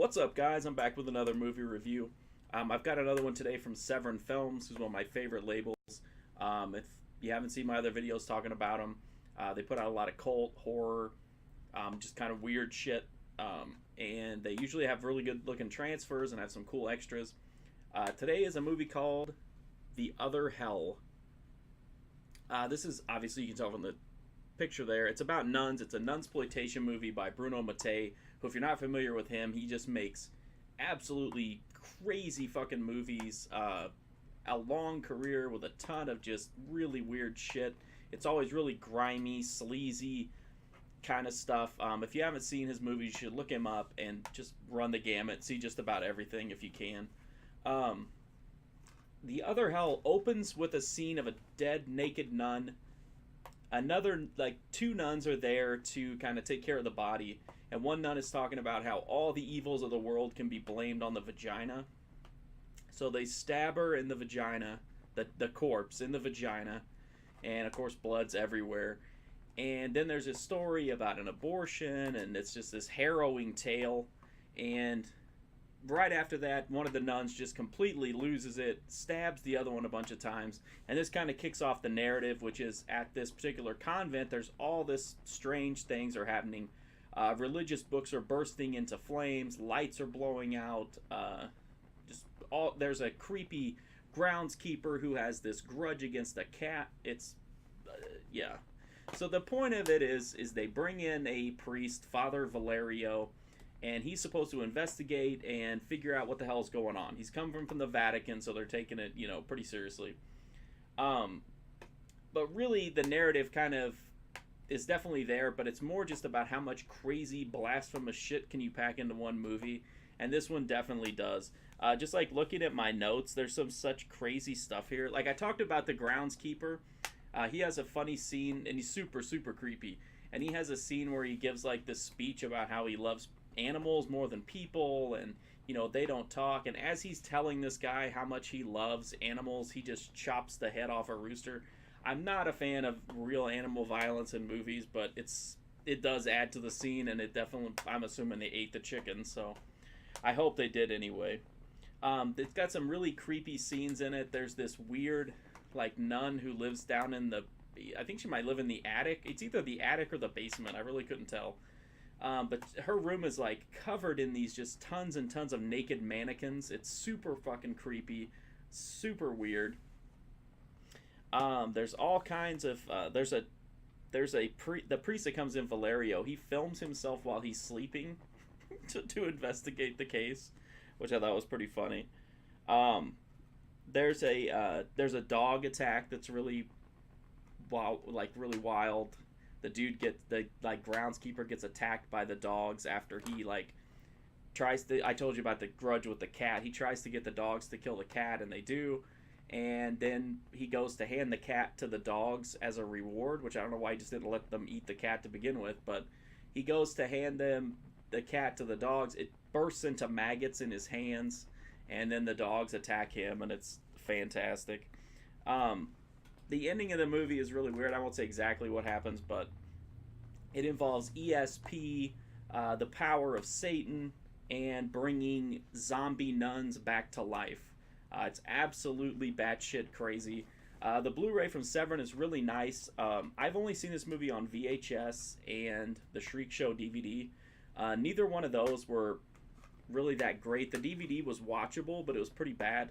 What's up, guys? I'm back with another movie review. I've got another one today from Severin Films, who's one of my favorite labels. If you haven't seen my other videos talking about them, they put out a lot of cult, horror, just kind of weird shit. And they usually have really good looking transfers and have some cool extras. Today is a movie called The Other Hell. This is, obviously, you can tell from the picture there, it's about nuns. It's a nunsploitation movie by Bruno Mattei, who, if you're not familiar with him, he just makes absolutely crazy fucking movies. A long career with a ton of just really weird shit. It's always really grimy, sleazy kind of stuff. If you haven't seen his movies, you should look him up and just run the gamut, see just about everything if you can. The Other Hell opens with a scene of a dead, naked nun. Another, like, two nuns are there to kind of take care of the body, and one nun is talking about how all the evils of the world can be blamed on the vagina. So they stab her in the vagina, the corpse in the vagina, and of course blood's everywhere. And then there's a story about an abortion, and it's just this harrowing tale. And right after that, one of the nuns just completely loses it, stabs the other one a bunch of times, and this kind of kicks off the narrative, which is at this particular convent, there's all this strange things are happening. Religious books are bursting into flames, lights are blowing out, there's a creepy groundskeeper who has this grudge against a cat. It's, yeah. So the point of it is they bring in a priest, Father Valerio, and he's supposed to investigate and figure out what the hell's going on. He's come from the Vatican, so they're taking it, pretty seriously. But really, the narrative kind of is definitely there, but it's more just about how much crazy, blasphemous shit can you pack into one movie, and this one definitely does. Just like looking at my notes, there's some such crazy stuff here. Like I talked about the groundskeeper. He has a funny scene, and he's super, super creepy. And he has a scene where he gives like this speech about how he loves animals more than people, and they don't talk. And as he's telling this guy how much he loves animals, he just chops the head off a rooster. I'm not a fan of real animal violence in movies, but it does add to the scene, and it definitely, I'm assuming they ate the chicken, so I hope they did anyway. It's got some really creepy scenes in it. There's this weird like nun who lives down in the, I think she might live in the attic. It's either the attic or the basement. I really couldn't tell. But her room is like covered in these just tons and tons of naked mannequins. It's super fucking creepy, super weird. There's all kinds of the priest that comes in, Valerio. He films himself while he's sleeping to investigate the case, which I thought was pretty funny. There's a dog attack that's really wild, really wild. The groundskeeper gets attacked by the dogs after he tries to. I told you about the grudge with the cat. He tries to get the dogs to kill the cat, and they do. And then he goes to hand the cat to the dogs as a reward, which I don't know why he just didn't let them eat the cat to begin with. But he goes to hand the cat to the dogs. It bursts into maggots in his hands, and then the dogs attack him, and it's fantastic. The ending of the movie is really weird. I won't say exactly what happens, but it involves ESP, the power of Satan, and bringing zombie nuns back to life. It's absolutely batshit crazy. The Blu-ray from Severin is really nice. I've only seen this movie on VHS and the Shriek Show DVD. Neither one of those were really that great. The DVD was watchable, but it was pretty bad.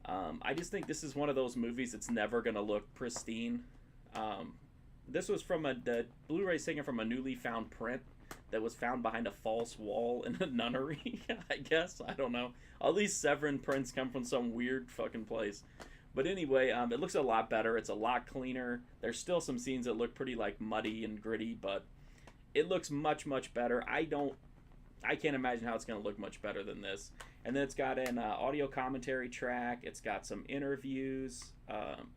I just think this is one of those movies that's never going to look pristine. This was from the Blu-ray's taken from a newly found print that was found behind a false wall in a nunnery, I guess. I don't know. All these Severin prints come from some weird fucking place. But anyway, it looks a lot better. It's a lot cleaner. There's still some scenes that look pretty muddy and gritty, but it looks much, much better. I can't imagine how it's going to look much better than this. And then it's got an audio commentary track. It's got some interviews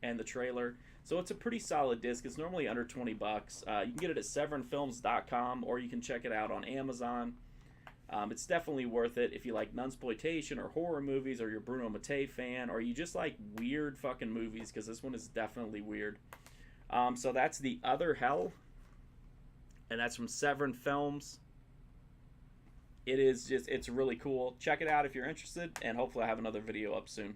and the trailer. So it's a pretty solid disc. It's normally under 20 bucks. You can get it at severinfilms.com, or you can check it out on Amazon. It's definitely worth it if you like nunsploitation or horror movies, or you're a Bruno Mattei fan, or you just like weird fucking movies, because this one is definitely weird. So that's The Other Hell, and that's from Severin Films. it is just, it's really cool. Check it out if you're interested, and hopefully I have another video up soon.